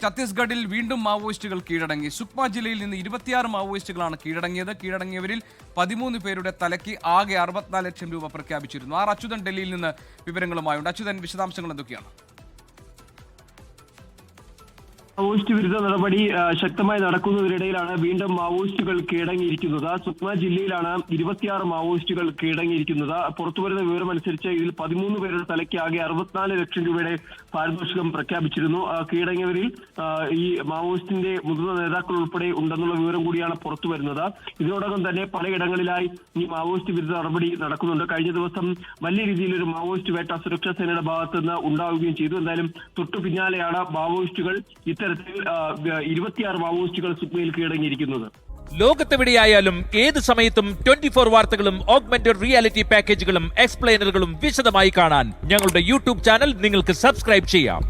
ഛത്തീസ്ഗഡിൽ വീണ്ടും മാവോയിസ്റ്റുകൾ കീഴടങ്ങി. സുക്മ ജില്ലയിൽ നിന്ന് 26 മാവോയിസ്റ്റുകളാണ് കീഴടങ്ങിയത്. കീഴടങ്ങിയവരിൽ 13 പേരുടെ തലയ്ക്ക് ആകെ 64 ലക്ഷം രൂപ പ്രഖ്യാപിച്ചിരുന്നു. അച്യുതൻ ഡൽഹിയിൽ നിന്ന് വിവരങ്ങളുമായുണ്ട്. അച്യുതൻ, വിശദാംശങ്ങൾ എന്തൊക്കെയാണ്? മാവോയിസ്റ്റ് വിരുദ്ധ നടപടി ശക്തമായി നടക്കുന്നതിനിടയിലാണ് വീണ്ടും മാവോയിസ്റ്റുകൾ കീഴടങ്ങിയിരിക്കുന്നത്. സുക്മ ജില്ലയിലാണ് 26 മാവോയിസ്റ്റുകൾ കീഴടങ്ങിയിരിക്കുന്നത്. പുറത്തുവരുന്ന വിവരമനുസരിച്ച് ഇതിൽ 13 പേരുടെ തലയ്ക്ക് ആകെ 64 ലക്ഷം രൂപയുടെ പാരിതോഷികം പ്രഖ്യാപിച്ചിരുന്നു. കീഴടങ്ങിയവരിൽ ഈ മാവോയിസ്റ്റിന്റെ മുതിർന്ന നേതാക്കൾ ഉൾപ്പെടെ ഉണ്ടെന്നുള്ള വിവരം കൂടിയാണ് പുറത്തുവരുന്നത്. ഇതിനോടകം തന്നെ പലയിടങ്ങളിലായി ഈ മാവോയിസ്റ്റ് വിരുദ്ധ നടപടി നടക്കുന്നുണ്ട്. കഴിഞ്ഞ ദിവസം വലിയ രീതിയിലൊരു മാവോയിസ്റ്റ് വേട്ട സുരക്ഷാ സേനയുടെ ഭാഗത്ത് നിന്ന് ഉണ്ടാവുകയും ചെയ്തു. എന്തായാലും തൊട്ടു പിന്നാലെയാണ് മാവോയിസ്റ്റുകൾ ഇത്തരത്തിൽ 26 മാവോയിസ്റ്റുകൾ സുക്മയിൽ കീഴടങ്ങിയിരിക്കുന്നത്. ലോകത്തെവിടെയായാലും ഏത് സമയത്തും 24 വാർത്തകളും ഓഗ്മെന്റഡ് റിയാലിറ്റി പാക്കേജുകളും എക്സ്പ്ലെയിനറുകളും വിശദമായി കാണാൻ ഞങ്ങളുടെ യൂട്യൂബ് ചാനൽ നിങ്ങൾക്ക് സബ്സ്ക്രൈബ് ചെയ്യാം.